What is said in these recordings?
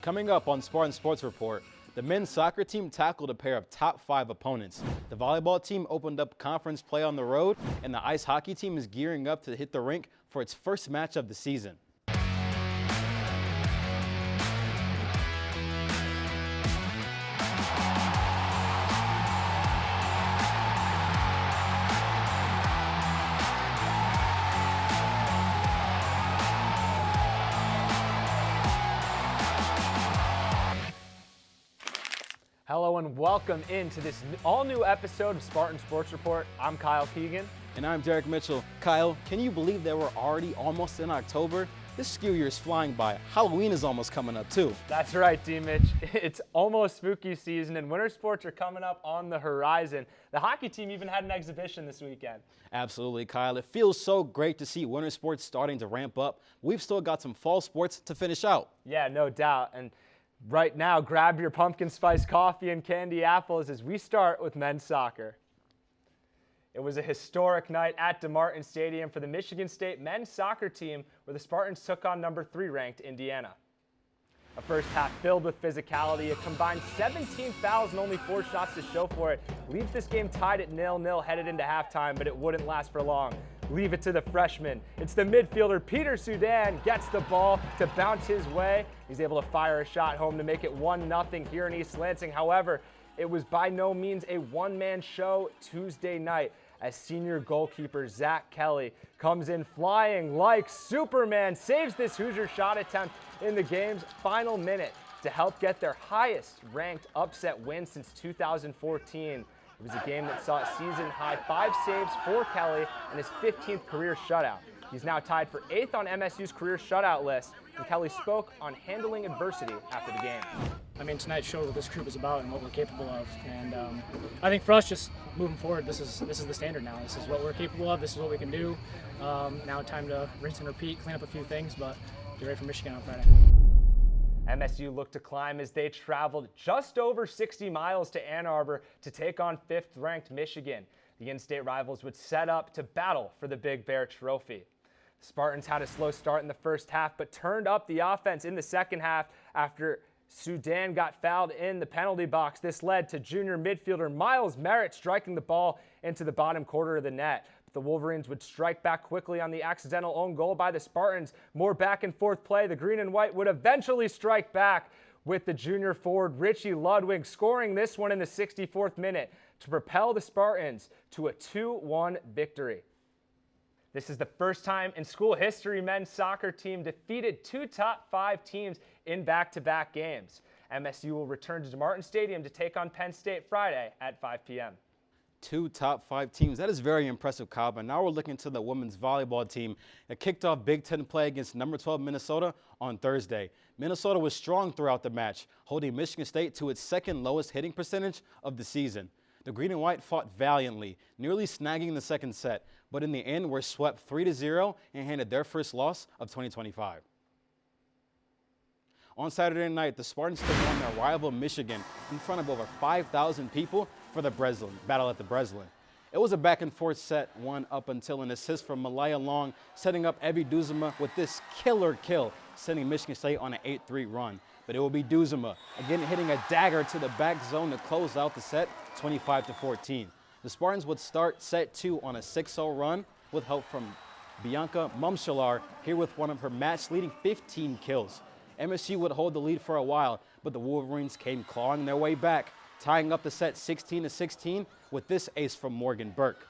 Coming up on Spartan Sports Report, the men's soccer team tackled a pair of top 5 opponents. The volleyball team opened up conference play on the road, and the ice hockey team is gearing up to hit the rink for its first match of the season. Hello and welcome into this all-new episode of Spartan Sports Report. I'm Kyle Keegan. And I'm Derek Mitchell. Kyle, can you believe that we're already almost in October? This school year is flying by. Halloween is almost coming up too. That's right, D-Mitch. It's almost spooky season and winter sports are coming up on the horizon. The hockey team even had an exhibition this weekend. Absolutely, Kyle. It feels so great to see winter sports starting to ramp up. We've still got some fall sports to finish out. Yeah, no doubt. And right now, grab your pumpkin spice coffee and candy apples as we start with men's soccer. It was a historic night at DeMartin Stadium for the Michigan State men's soccer team, where the Spartans took on number 3 ranked Indiana. A first half filled with physicality, a combined 17 fouls and only 4 shots to show for it leaves this game tied at 0-0 headed into halftime, but it wouldn't last for long. Leave it to the freshman. It's the midfielder Peter Sudan gets the ball to bounce his way. He's able to fire a shot home to make it 1-0 here in East Lansing. However, it was by no means a one-man show Tuesday night, as senior goalkeeper Zach Kelly comes in flying like Superman, saves this Hoosier shot attempt in the game's final minute to help get their highest ranked upset win since 2014. It was a game that saw a season-high 5 saves for Kelly and his 15th career shutout. He's now tied for 8th on MSU's career shutout list, and Kelly spoke on handling adversity after the game. I mean, tonight showed what this group is about and what we're capable of. And I think for us, just moving forward, this is the standard now. This is what we're capable of. This is what we can do. Now time to rinse and repeat, clean up a few things, but get ready for Michigan on Friday. MSU looked to climb as they traveled just over 60 miles to Ann Arbor to take on 5th-ranked Michigan. The in-state rivals would set up to battle for the Big Bear Trophy. The Spartans had a slow start in the first half, but turned up the offense in the second half after Sudan got fouled in the penalty box. This led to junior midfielder Miles Merritt striking the ball into the bottom quarter of the net. The Wolverines would strike back quickly on the accidental own goal by the Spartans. More back and forth play. The green and white would eventually strike back with the junior forward Richie Ludwig scoring this one in the 64th minute to propel the Spartans to a 2-1 victory. This is the first time in school history men's soccer team defeated 2 top 5 teams in back-to-back games. MSU will return to DeMartin Stadium to take on Penn State Friday at 5 p.m. 2 top 5 teams. That is very impressive, Kyle. But now we're looking to the women's volleyball team that kicked off Big Ten play against number 12 Minnesota on Thursday. Minnesota was strong throughout the match, holding Michigan State to its 2nd lowest hitting percentage of the season. The green and white fought valiantly, nearly snagging the second set, but in the end were swept 3-0 and handed their first loss of 2025. On Saturday night, the Spartans took on their rival Michigan in front of over 5,000 people for the battle at the Breslin. It was a back-and-forth set, one up until an assist from Malaya Long, setting up Evie Duzema with this killer kill, sending Michigan State on an 8-3 run. But it will be Duzema, again hitting a dagger to the back zone to close out the set, 25-14. The Spartans would start set 2 on a 6-0 run with help from Bianca Mumshalar, here with one of her match-leading 15 kills. MSU would hold the lead for a while, but the Wolverines came clawing their way back, tying up the set 16-16 with this ace from Morgan Burke.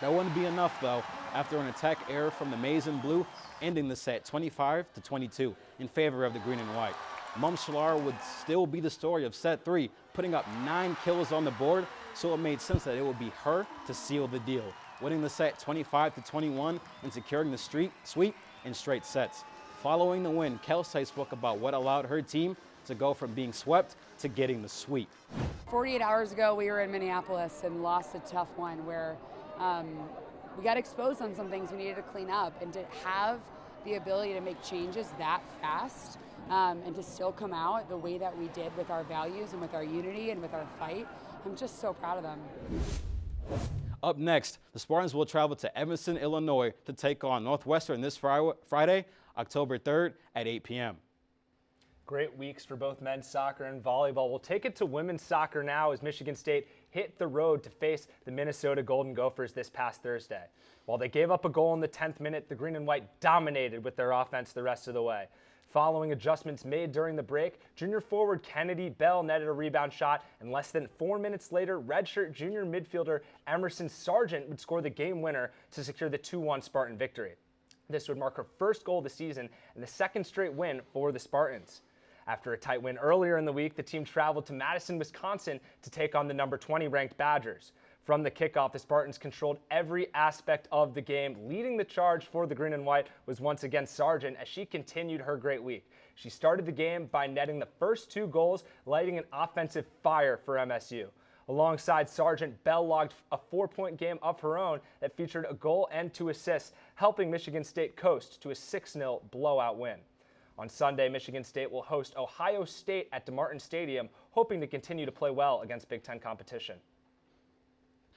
That wouldn't be enough, though, after an attack error from the Maize and Blue, ending the set 25-22 in favor of the green and white. Mumshalar would still be the story of set 3, putting up 9 kills on the board, so it made sense that it would be her to seal the deal, winning the set 25-21 and securing the sweep in straight sets. Following the win, Kelsey spoke about what allowed her team to go from being swept to getting the sweep. 48 hours ago, we were in Minneapolis and lost a tough one where we got exposed on some things we needed to clean up, and to have the ability to make changes that fast and to still come out the way that we did with our values and with our unity and with our fight, I'm just so proud of them. Up next, the Spartans will travel to Evanston, Illinois to take on Northwestern this Friday, October 3rd at 8 p.m. Great weeks for both men's soccer and volleyball. We'll take it to women's soccer now as Michigan State hit the road to face the Minnesota Golden Gophers this past Thursday. While they gave up a goal in the 10th minute, the green and white dominated with their offense the rest of the way. Following adjustments made during the break, junior forward Kennedy Bell netted a rebound shot, and less than 4 minutes later, redshirt junior midfielder Emerson Sargent would score the game winner to secure the 2-1 Spartan victory. This would mark her first goal of the season and the second straight win for the Spartans. After a tight win earlier in the week, the team traveled to Madison, Wisconsin to take on the number 20 ranked Badgers. From the kickoff, the Spartans controlled every aspect of the game. Leading the charge for the green and white was once again Sargent as she continued her great week. She started the game by netting the first 2 goals, lighting an offensive fire for MSU. Alongside Sargent, Bell logged a 4-point game of her own that featured a goal and 2 assists, helping Michigan State coast to a 6-0 blowout win. On Sunday, Michigan State will host Ohio State at DeMartin Stadium, hoping to continue to play well against Big Ten competition.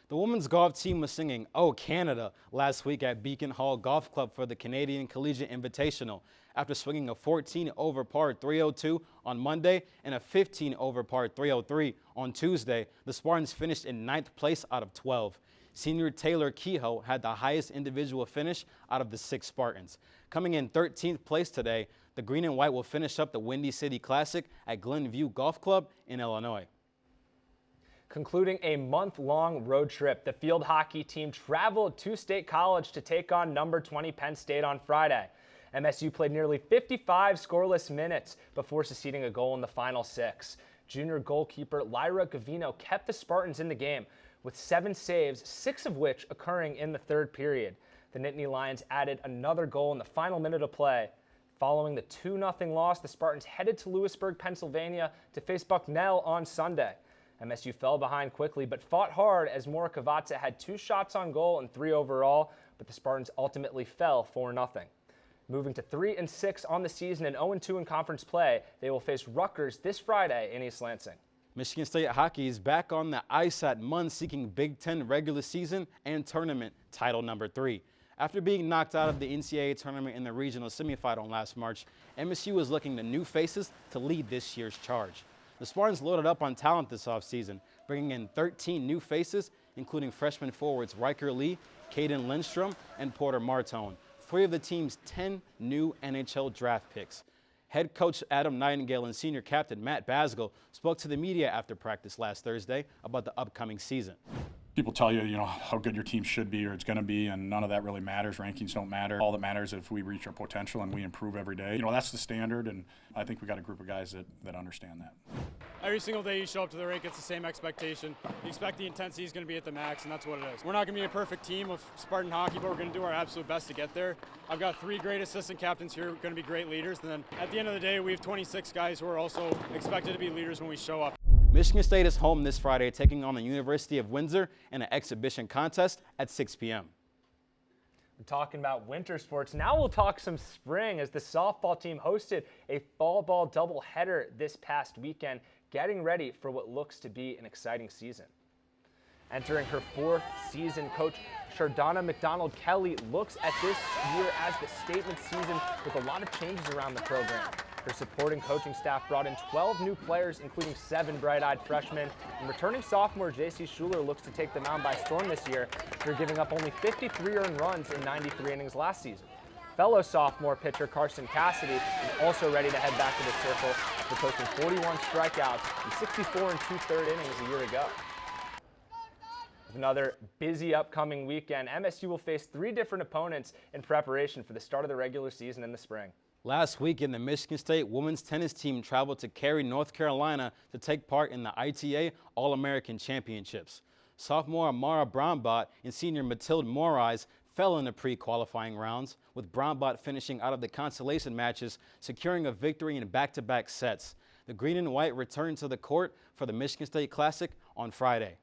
The women's golf team was singing "Oh Canada" last week at Beacon Hall Golf Club for the Canadian Collegiate Invitational. After swinging a 14 over par 302 on Monday and a 15 over par 303 on Tuesday, the Spartans finished in 9th place out of 12. Senior Taylor Kehoe had the highest individual finish out of the 6 Spartans. Coming in 13th place today, the green and white will finish up the Windy City Classic at Glenview Golf Club in Illinois. Concluding a month-long road trip, the field hockey team traveled to State College to take on number 20 Penn State on Friday. MSU played nearly 55 scoreless minutes before succeeding a goal in the final 6. Junior goalkeeper Lyra Gavino kept the Spartans in the game with 7 saves, 6 of which occurring in the 3rd period. The Nittany Lions added another goal in the final minute of play. Following the 2-0 loss, the Spartans headed to Lewisburg, Pennsylvania to face Bucknell on Sunday. MSU fell behind quickly but fought hard as Mora Kavatsa had 2 shots on goal and 3 overall, but the Spartans ultimately fell 4-0. Moving to 3-6 on the season and 0-2 in conference play, they will face Rutgers this Friday in East Lansing. Michigan State hockey is back on the ice at Munn seeking Big Ten regular season and tournament title number 3. After being knocked out of the NCAA tournament in the regional semifinal last March, MSU is looking to new faces to lead this year's charge. The Spartans loaded up on talent this offseason, bringing in 13 new faces, including freshman forwards Riker Lee, Caden Lindstrom, and Porter Martone, 3 of the team's 10 new NHL draft picks. Head coach Adam Nightingale and senior captain Matt Basgall spoke to the media after practice last Thursday about the upcoming season. People tell you, how good your team should be or it's going to be, and none of that really matters. Rankings don't matter. All that matters is if we reach our potential and we improve every day. That's the standard, and I think we got a group of guys that understand that. Every single day you show up to the rink, it's the same expectation. You expect the intensity is going to be at the max, and that's what it is. We're not going to be a perfect team of Spartan hockey, but we're going to do our absolute best to get there. I've got 3 great assistant captains here who are going to be great leaders, and then at the end of the day, we have 26 guys who are also expected to be leaders when we show up. Michigan State is home this Friday, taking on the University of Windsor in an exhibition contest at 6 p.m. We're talking about winter sports. Now we'll talk some spring as the softball team hosted a fall ball doubleheader this past weekend, getting ready for what looks to be an exciting season. Entering her 4th season, Coach Shardonna McDonald-Kelly looks at this year as the statement season with a lot of changes around the program. Her supporting coaching staff brought in 12 new players, including 7 bright-eyed freshmen. And returning sophomore J.C. Schuler looks to take the mound by storm this year after giving up only 53 earned runs in 93 innings last season. Fellow sophomore pitcher Carson Cassidy is also ready to head back to the circle after posting 41 strikeouts and 64 2/3 innings a year ago. With another busy upcoming weekend, MSU will face 3 different opponents in preparation for the start of the regular season in the spring. Last weekend, the Michigan State women's tennis team traveled to Cary, North Carolina to take part in the ITA All-American Championships. Sophomore Amara Brownbott and senior Matilde Morais fell in the pre-qualifying rounds, with Brownbott finishing out of the consolation matches, securing a victory in back-to-back sets. The green and white returned to the court for the Michigan State Classic on Friday.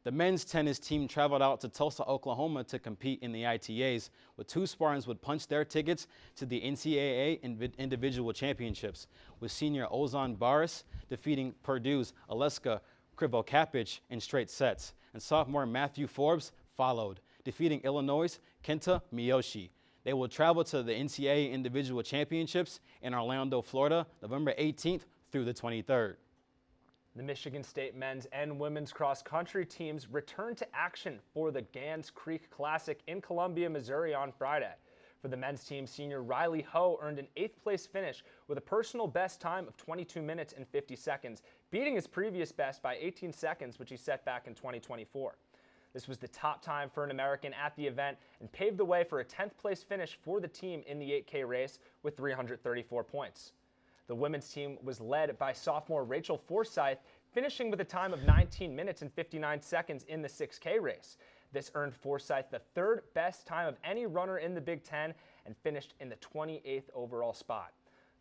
The men's tennis team traveled out to Tulsa, Oklahoma to compete in the ITAs, with 2 Spartans would punch their tickets to the NCAA individual championships, with senior Ozan Baris defeating Purdue's Aleska Krivokapich in straight sets, and sophomore Matthew Forbes followed, defeating Illinois' Kenta Miyoshi. They will travel to the NCAA Individual Championships in Orlando, Florida, November 18th through the 23rd. The Michigan State men's and women's cross-country teams return to action for the Gans Creek Classic in Columbia, Missouri on Friday. For the men's team, senior Riley Ho earned an 8th place finish with a personal best time of 22 minutes and 50 seconds, beating his previous best by 18 seconds, which he set back in 2024. This was the top time for an American at the event and paved the way for a 10th place finish for the team in the 8K race with 334 points. The women's team was led by sophomore Rachel Forsyth, finishing with a time of 19 minutes and 59 seconds in the 6K race. This earned Forsyth the 3rd best time of any runner in the Big Ten and finished in the 28th overall spot.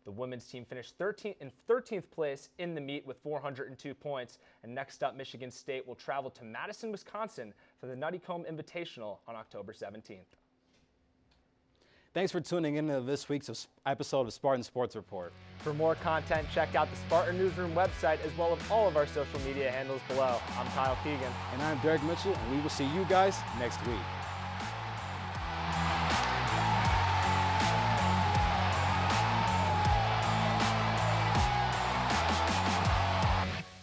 The women's team finished 13th place in the meet with 402 points. And next up, Michigan State will travel to Madison, Wisconsin for the Nuttycombe Invitational on October 17th. Thanks for tuning in to this week's episode of Spartan Sports Report. For more content, check out the Spartan Newsroom website as well as all of our social media handles below. I'm Kyle Keegan. And I'm Derek Mitchell, and we will see you guys next week.